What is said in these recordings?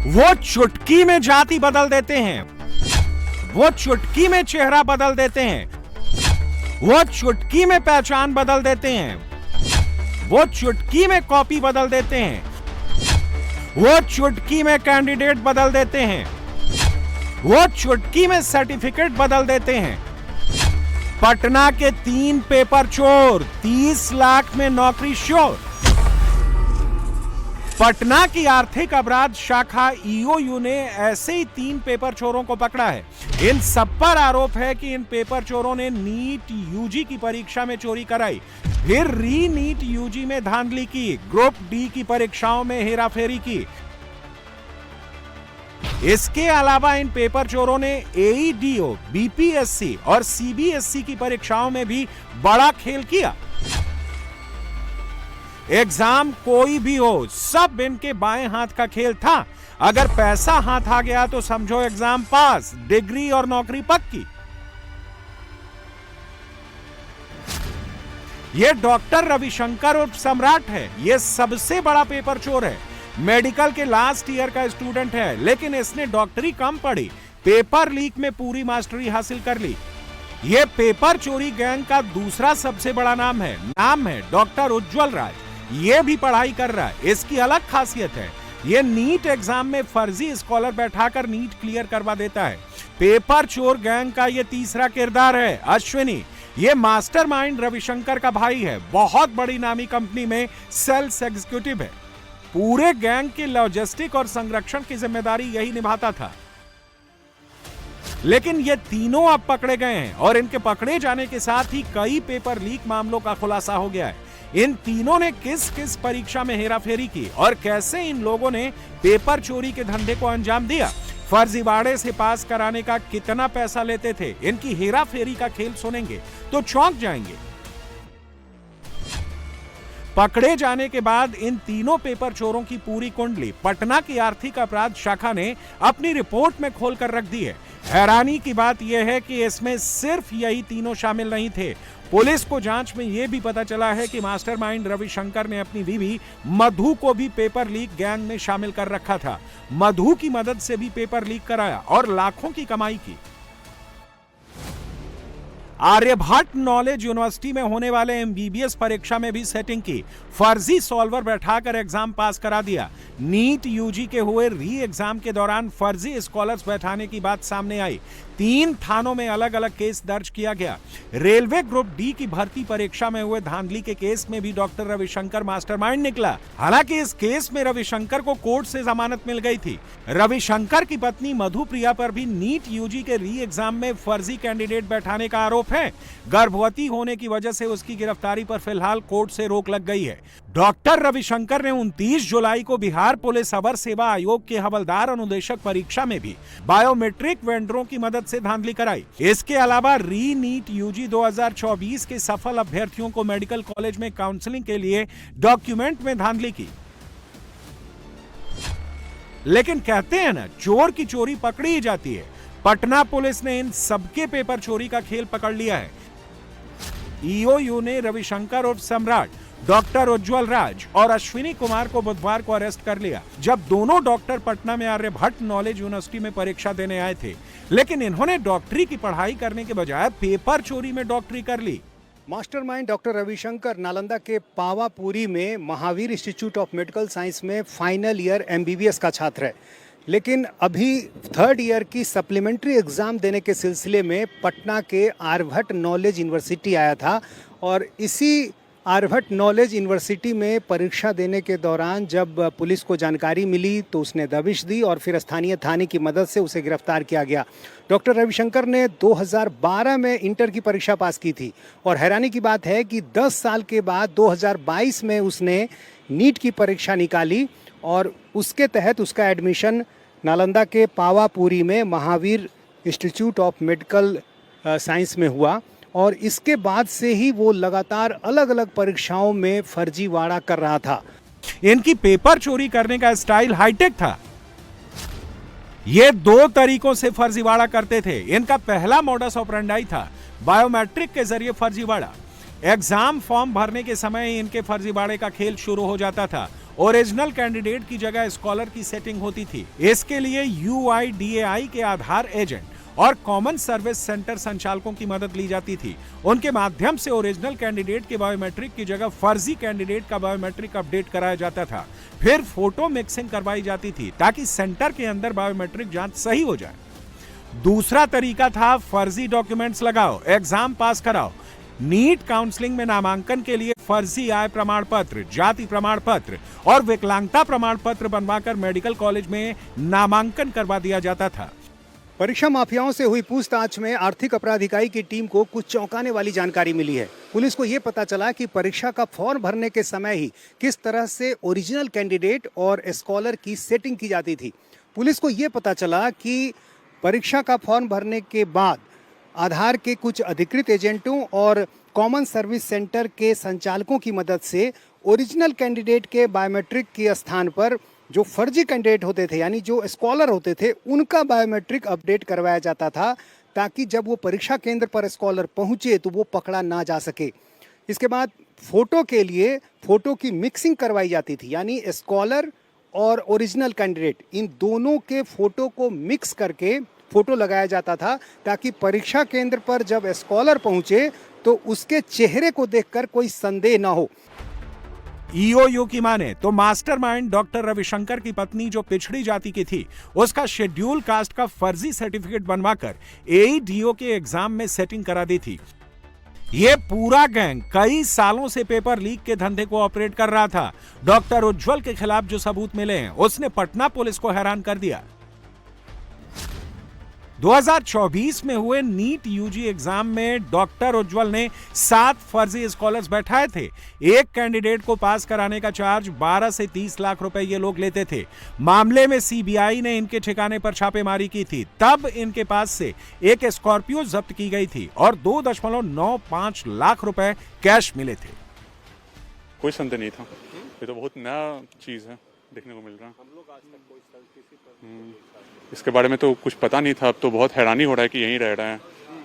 वो चुटकी में जाति बदल देते हैं, वो चुटकी में चेहरा बदल देते हैं, वो चुटकी में पहचान बदल देते हैं, वो चुटकी में कॉपी बदल देते हैं, वो चुटकी में कैंडिडेट बदल देते हैं, वो चुटकी में सर्टिफिकेट बदल देते हैं। पटना के 3 पेपर चोर, 30 लाख में नौकरी श्योर। पटना की आर्थिक अपराध शाखा ईओयू ने ऐसे ही 3 पेपर चोरों को पकड़ा है। इन सब पर आरोप है कि इन पेपर चोरों ने नीट यूजी की परीक्षा में चोरी कराई, फिर री नीट यूजी में धांधली की, ग्रुप डी की परीक्षाओं में हेराफेरी की। इसके अलावा इन पेपर चोरों ने एईडीओ, बीपीएससी और सीबीएसई की परीक्षाओं में भी बड़ा खेल किया। एग्जाम कोई भी हो, सब इनके बाएं हाथ का खेल था। अगर पैसा हाथ आ गया तो समझो एग्जाम पास, डिग्री और नौकरी पक्की। ये डॉक्टर रविशंकर उर्फ सम्राट है। ये सबसे बड़ा पेपर चोर है। मेडिकल के लास्ट ईयर का स्टूडेंट है, लेकिन इसने डॉक्टरी कम पढ़ी, पेपर लीक में पूरी मास्टरी हासिल कर ली। ये पेपर चोरी गैंग का दूसरा सबसे बड़ा नाम है डॉक्टर उज्जवल राज। ये भी पढ़ाई कर रहा है। इसकी अलग खासियत है, ये नीट एग्जाम में फर्जी स्कॉलर बैठाकर नीट क्लियर करवा देता है। पेपर चोर गैंग का ये तीसरा किरदार है अश्विनी। ये मास्टरमाइंड रविशंकर का भाई है। बहुत बड़ी नामी कंपनी में सेल्स एग्जीक्यूटिव है। पूरे गैंग के लॉजिस्टिक और संरक्षण की जिम्मेदारी यही निभाता था। लेकिन ये तीनों अब पकड़े गए हैं और इनके पकड़े जाने के साथ ही कई पेपर लीक मामलों का खुलासा हो गया है। इन तीनों ने किस किस परीक्षा में हेराफेरी की और कैसे इन लोगों ने पेपर चोरी के धंधे को अंजाम दिया, फर्जीवाड़े से पास कराने का कितना पैसा लेते थे, इनकी हेराफेरी का खेल सुनेंगे तो चौंक जाएंगे। पकड़े जाने के बाद इन तीनों पेपर चोरों की पूरी कुंडली पटना की आर्थिक अपराध शाखा ने अपनी रिपोर्ट में खोलकर रख दी है। हैरानी की बात यह है कि इसमें सिर्फ यही तीनों शामिल नहीं थे। पुलिस को जांच में यह भी पता चला है कि मास्टरमाइंड रविशंकर ने अपनी बीवी मधु को भी पेपर लीक गैंग में शामिल कर रखा था। मधु की मदद से भी पेपर लीक कराया और लाखों की कमाई की। आर्यभट्ट नॉलेज यूनिवर्सिटी में होने वाले एमबीबीएस परीक्षा में भी सेटिंग की, फर्जी सॉल्वर बैठाकर एग्जाम पास करा दिया। नीट यूजी के हुए री एग्जाम के दौरान फर्जी स्कॉलर्स बैठाने की बात सामने आई। 3 थानों में अलग अलग केस दर्ज किया गया। रेलवे ग्रुप डी की भर्ती परीक्षा में हुए धांधली के केस में भी डॉक्टर रविशंकर मास्टरमाइंड निकला। हालांकि इस केस में रविशंकर को कोर्ट से जमानत मिल गई थी। रविशंकर की पत्नी मधुप्रिया पर भी नीट यूजी के री एग्जाम में फर्जी कैंडिडेट बैठाने का आरोप है। गर्भवती होने की वजह से उसकी गिरफ्तारी पर फिलहाल कोर्ट से रोक लग गई है। डॉक्टर रविशंकर ने 29 जुलाई को बिहार पुलिस अवर सेवा आयोग के हवलदार अनुदेशक परीक्षा में भी बायोमेट्रिक वेंडरों की मदद से धांधली कराई। इसके अलावा री नीट यूजी 2024 के सफल अभ्यर्थियों को मेडिकल कॉलेज में काउंसलिंग के लिए डॉक्यूमेंट में धांधली की। लेकिन कहते हैं ना, चोर की चोरी पकड़ी ही जाती है। पटना पुलिस ने इन सबके पेपर चोरी का खेल पकड़ लिया है। ईओयू ने रविशंकर उर्फ सम्राट, डॉक्टर उज्जवल राज और अश्विनी कुमार को बुधवार को अरेस्ट कर लिया, जब दोनों डॉक्टर पटना में आर्यभट्ट नॉलेज यूनिवर्सिटी में परीक्षा देने आए थे। लेकिन इन्होंने डॉक्टरी की पढ़ाई करने के बजाय पेपर चोरी में डॉक्टरी कर ली। मास्टरमाइंड डॉक्टर रविशंकर नालंदा के पावापुरी में Mahavir institute of medical science में फाइनल ईयर एमबीबीएस का छात्र है। लेकिन अभी 3rd ईयर की सप्लीमेंट्री एग्ज़ाम देने के सिलसिले में पटना के आर्यभट्ट नॉलेज यूनिवर्सिटी आया था और इसी आर्यभट्ट नॉलेज यूनिवर्सिटी में परीक्षा देने के दौरान जब पुलिस को जानकारी मिली तो उसने दबिश दी और फिर स्थानीय थाने की मदद से उसे गिरफ्तार किया गया। डॉक्टर रविशंकर ने 2012 में इंटर की परीक्षा पास की थी और हैरानी की बात है कि 10 साल के बाद 2022 में उसने नीट की परीक्षा निकाली और उसके तहत उसका एडमिशन नालंदा के पावापुरी में Mahavir institute of medical science में हुआ और इसके बाद से ही वो लगातार अलग अलग परीक्षाओं में फर्जीवाड़ा कर रहा था। इनकी पेपर चोरी करने का स्टाइल हाईटेक था। ये 2 तरीकों से फर्जीवाड़ा करते थे। इनका पहला मॉडस ऑपरेंडाई था बायोमेट्रिक के जरिए फर्जीवाड़ा। एग्जाम फॉर्म भरने के समय इनके फर्जीवाड़े का खेल शुरू हो जाता था ओरिजिनल कैंडिडेट की जगह स्कॉलर की सेटिंग होती थी। इसके लिए UIDAI के आधार एजेंट और कॉमन सर्विस सेंटर संचालकों की मदद ली जाती थी। उनके माध्यम से ओरिजिनल कैंडिडेट के बायोमेट्रिक की जगह फर्जी कैंडिडेट का बायोमेट्रिक अपडेट कराया जाता था। फिर फोटो मिक्सिंग करवाई जाती थी ताकि सेंटर के अंदर बायोमेट्रिक जांच सही हो जाए। दूसरा तरीका था फर्जी डॉक्यूमेंट्स लगाओ, एग्जाम पास कराओ। नीट काउंसलिंग में नामांकन के लिए फर्जी आय प्रमाण पत्र, जाति प्रमाण पत्र और विकलांगता प्रमाण पत्र बनवाकर मेडिकल कॉलेज में नामांकन करवा दिया जाता था। परीक्षा माफियाओं से हुई पूछताछ में आर्थिक अपराध इकाई की टीम को कुछ चौंकाने वाली जानकारी मिली है। पुलिस को यह पता चला कि परीक्षा का फॉर्म भरने के समय ही किस तरह से ओरिजिनल कैंडिडेट और स्कॉलर की सेटिंग की जाती थी। पुलिस को यह पता चला कि परीक्षा का फॉर्म भरने के बाद आधार के कुछ अधिकृत एजेंटों और कॉमन सर्विस सेंटर के संचालकों की मदद से ओरिजिनल कैंडिडेट के बायोमेट्रिक के स्थान पर जो फर्जी कैंडिडेट होते थे यानी जो स्कॉलर होते थे उनका बायोमेट्रिक अपडेट करवाया जाता था, ताकि जब वो परीक्षा केंद्र पर स्कॉलर पहुंचे तो वो पकड़ा ना जा सके। इसके बाद फोटो के लिए फोटो की मिक्सिंग करवाई जाती थी, यानी स्कॉलर और ओरिजिनल कैंडिडेट इन दोनों के फोटो को मिक्स करके फोटो लगाया जाता था, ताकि परीक्षा केंद्र पर जब स्कॉलर पहुंचे तो उसके चेहरे को देखकर कोई संदेह ना हो। ईओयू की माने तो मास्टरमाइंड डॉक्टर रविशंकर की पत्नी जो पिछड़ी जाति की थी, उसका शेड्यूल कास्ट का फर्जी सर्टिफिकेट बनवाकर AEDO के एग्जाम में सेटिंग करा दी थी। ये पूरा गैंग कई सालों से पेपर लीक के धंधे को ऑपरेट कर रहा था। डॉक्टर उज्जवल के खिलाफ जो सबूत मिले हैं उसने पटना पुलिस को हैरान कर दिया। 2024 में हुए नीट यूजी एग्जाम में डॉक्टर उज्जवल ने 7 फर्जी स्कॉलर्स बैठाए थे। एक कैंडिडेट को पास कराने का चार्ज 12 से 30 लाख रुपए ये लोग लेते थे। मामले में सीबीआई ने इनके ठिकाने पर छापेमारी की थी। तब इनके पास से एक स्कॉर्पियो जब्त की गई थी और 2.95 लाख रुपए कैश मिले थे। कोई संदेह नहीं था। ये तो बहुत नया चीज है, देखने को मिल रहा है। हम लोग आज तक कोई किसी पर इसके बारे में तो कुछ पता नहीं था। अब तो बहुत हैरानी हो रहा है कि यहीं रह रहे हैं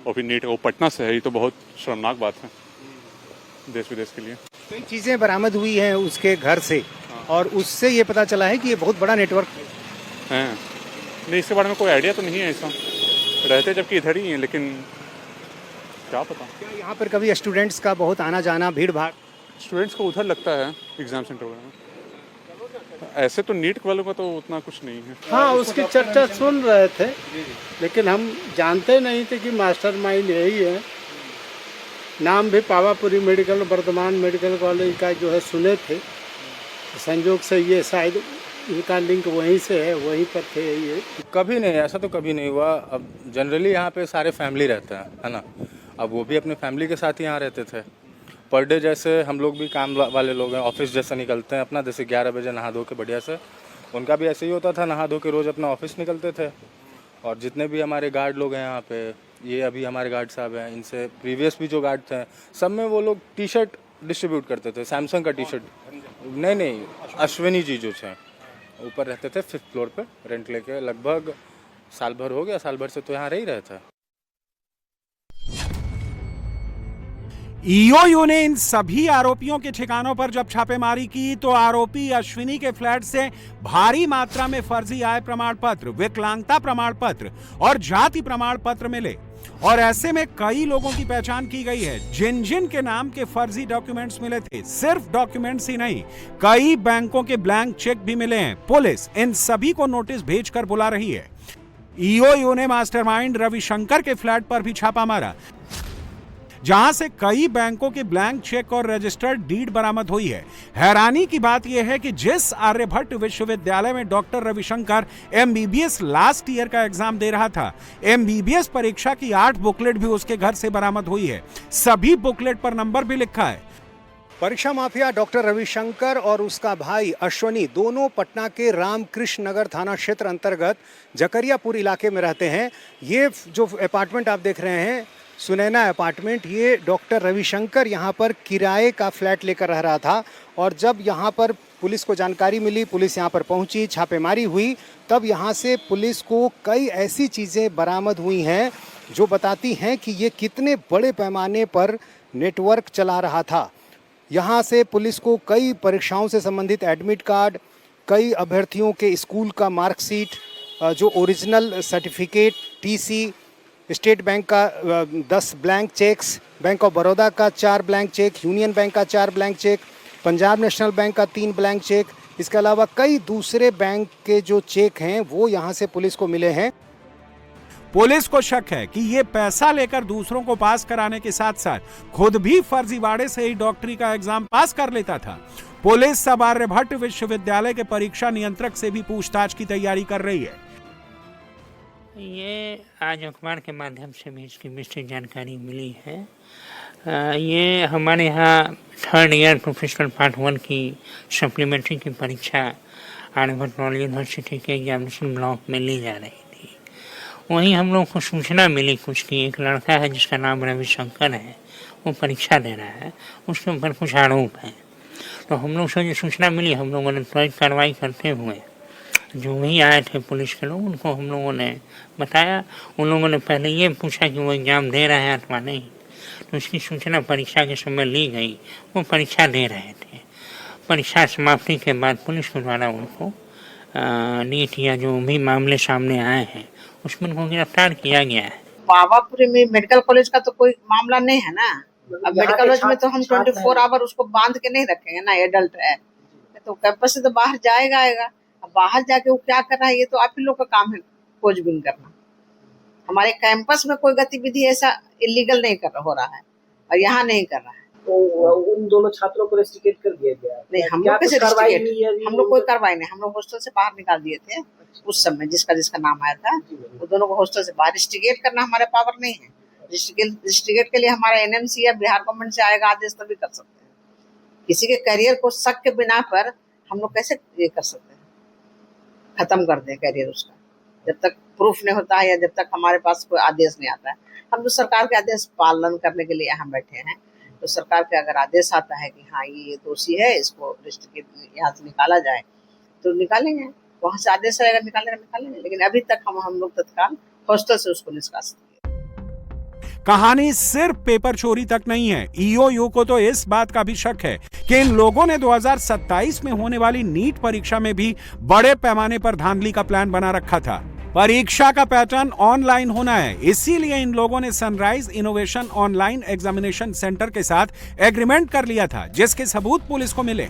और फिर नीट वो पटना से है। ये तो बहुत शर्मनाक बात है देश विदेश के लिए। कई चीज़ें बरामद हुई हैं उसके घर से और उससे ये पता चला है कि ये बहुत बड़ा नेटवर्क है। नहीं, इसके बारे में कोई आइडिया तो नहीं है। ऐसा रहते जबकि इधर ही हैं, लेकिन क्या पता। क्या यहाँ पर कभी स्टूडेंट्स का बहुत आना जाना, भीड़ भाड़? स्टूडेंट्स को उधर लगता है एग्जाम सेंटर वगैरह। ऐसे तो नीट वालों का तो उतना कुछ नहीं है। हाँ, उसकी चर्चा सुन रहे थे, लेकिन हम जानते नहीं थे कि मास्टरमाइंड यही है। नाम भी Pawapuri medical, Vardhman medical college का जो है सुने थे। संयोग से ये शायद इनका लिंक वहीं से है, वहीं पर थे ये। कभी नहीं, ऐसा तो कभी नहीं हुआ। अब जनरली यहाँ पे सारे फैमिली रहते हैं, है ना। अब वो भी अपने फैमिली के साथ ही यहाँ रहते थे। पर डे जैसे हम लोग भी काम वाले लोग हैं, ऑफिस जैसे निकलते हैं अपना, जैसे 11 बजे नहा धो के बढ़िया से। उनका भी ऐसे ही होता था, नहा धो के रोज़ अपना ऑफिस निकलते थे। और जितने भी हमारे गार्ड लोग हैं यहाँ पे, ये अभी हमारे गार्ड साहब हैं, इनसे प्रीवियस भी जो गार्ड थे, सब में वो लोग टी शर्ट डिस्ट्रीब्यूट करते थे। सैमसंग का टी शर्ट, नहीं, अश्विनी जी जो थे ऊपर रहते थे 5th फ्लोर पे रेंट लेके। लगभग साल भर हो गया, साल भर से तो यहाँ रह ही रहे थे। ईओयू ने इन सभी आरोपियों के ठिकानों पर जब छापेमारी की तो आरोपी अश्विनी के फ्लैट से भारी मात्रा में फर्जी आय प्रमाण पत्र, विकलांगता प्रमाण पत्र और जाति प्रमाण पत्र मिले। और ऐसे में कई लोगों की पहचान की गई है जिन जिन के नाम के फर्जी डॉक्यूमेंट्स मिले थे। सिर्फ डॉक्यूमेंट्स ही नहीं, कई बैंकों के ब्लैंक चेक भी मिले हैं। पुलिस इन सभी को नोटिस भेजकर बुला रही है। ईओयू ने मास्टरमाइंड रविशंकर के फ्लैट पर भी छापा मारा, जहां से कई बैंकों के ब्लैंक चेक और रजिस्टर्ड डीड बरामद हुई है। हैरानी की बात यह है कि जिस आर्यभट्ट विश्वविद्यालय में doctor Ravishankar MBBS last year का एग्जाम दे रहा था, MBBS परीक्षा की 8 बुकलेट भी उसके घर से बरामद हुई है। सभी बुकलेट पर नंबर भी लिखा है। परीक्षा माफिया डॉक्टर रविशंकर और उसका भाई अश्वनी दोनों पटना के रामकृष्ण नगर थाना क्षेत्र अंतर्गत जकरियापुर इलाके में रहते हैं। ये जो अपार्टमेंट आप देख रहे हैं, सुनैना अपार्टमेंट, ये डॉक्टर रविशंकर यहाँ पर किराए का फ्लैट लेकर रह रहा था। और जब यहाँ पर पुलिस को जानकारी मिली, पुलिस यहाँ पर पहुँची, छापेमारी हुई, तब यहाँ से पुलिस को कई ऐसी चीज़ें बरामद हुई हैं जो बताती हैं कि ये कितने बड़े पैमाने पर नेटवर्क चला रहा था। यहाँ से पुलिस को कई परीक्षाओं से संबंधित एडमिट कार्ड, कई अभ्यर्थियों के स्कूल का मार्कशीट, जो original certificate, TC, state bank का 10 blank cheques, bank of Baroda का 4 ब्लैंक चेक, यूनियन बैंक का 4 blank cheque, Punjab national bank का 3 ब्लैंक चेक, इसके अलावा कई दूसरे बैंक के जो चेक हैं वो यहाँ से पुलिस को मिले हैं। पुलिस को शक है कि ये पैसा लेकर दूसरों को पास कराने के साथ साथ खुद भी फर्जीवाड़े से ही डॉक्टरी का एग्जाम पास कर लेता था। पुलिस अब आर्यभट्ट विश्वविद्यालय के परीक्षा नियंत्रक से भी पूछताछ की तैयारी कर रही है। ये आज अखबार के माध्यम से भी इसकी विस्तृत जानकारी मिली है। ये हमारे यहाँ 3rd ईयर प्रोफेशनल पार्ट 1 की सप्लीमेंट्री की परीक्षा आर्यभट्ट नॉलेज यूनिवर्सिटी के एग्जामिनेशन ब्लॉक में ली जा रही थी। वहीं हम लोग को सूचना मिली कुछ कि एक लड़का है जिसका नाम रविशंकर है, वो परीक्षा दे रहा है, उसके ऊपर कुछ आरोप है। तो हम लोग से जो सूचना मिली, हम लोगों ने त्वरित कार्रवाई करते हुए जो भी आए थे पुलिस के लोग, उनको हम लोगों ने बताया। उन लोगों ने पहले ये पूछा कि वो एग्ज़ाम दे रहे हैं अथवा नहीं, तो उसकी सूचना परीक्षा के समय ली गई। वो परीक्षा दे रहे थे। परीक्षा समाप्ति के बाद पुलिस के द्वारा उनको नीट या जो भी मामले सामने आए हैं उसमें उनको गिरफ्तार किया गया है। पावापुरी में मेडिकल कॉलेज का तो कोई मामला नहीं है ना। अब मेडिकल कॉलेज में तो हम 24 आवर उसको बांध के नहीं रखेंगे ना, एडल्ट है तो कैंपस से तो बाहर जाएगा आएगा। अब बाहर जाके वो क्या कर रहा है ये तो आप ही लोग का काम है खोजबीन करना। हमारे कैंपस में कोई गतिविधि ऐसा इलीगल नहीं हो रहा है और यहाँ नहीं कर रहा है। तो उन दोनों छात्रों को रेस्ट्रिकेट कर दिया गया? नहीं, हम लोग कैसे रेस्ट्रिकेट, हम लोग कोई कार्रवाई नहीं, हम लोग हॉस्टल से बाहर निकाल दिए थे उस समय जिसका नाम आया था। वो दोनों को हॉस्टल से बाहर, रेस्ट्रिकेट करना हमारे पावर नहीं है। रेस्ट्रिकेट के लिए हमारा एनएमसी या बिहार गवर्नमेंट से आएगा आदेश तभी कर सकते हैं। किसी के करियर को शक के बिना पर हम लोग कैसे ये कर सकते हैं, खत्म कर दें करियर उसका, जब तक प्रूफ नहीं होता है या जब तक हमारे पास कोई आदेश नहीं आता है। हम तो सरकार के आदेश पालन करने के लिए यहाँ बैठे हैं। तो सरकार के अगर आदेश आता है कि हाँ ये दोषी है, इसको रेस्ट्रिकेट यहाँ से निकाला जाए तो निकालेंगे, वहाँ से आदेश आएगा निकालेंगे। लेकिन अभी तक हम लोग तत्काल हॉस्टल से उसको निष्कासित किया। कहानी सिर्फ पेपर चोरी तक नहीं है। ईओयू को तो इस बात का भी शक है कि इन लोगों ने 2027 में होने वाली नीट परीक्षा में भी बड़े पैमाने पर धांधली का प्लान बना रखा था। परीक्षा का पैटर्न ऑनलाइन होना है, इसीलिए इन लोगों ने sunrise innovation online examination centre के साथ एग्रीमेंट कर लिया था, जिसके सबूत पुलिस को मिले।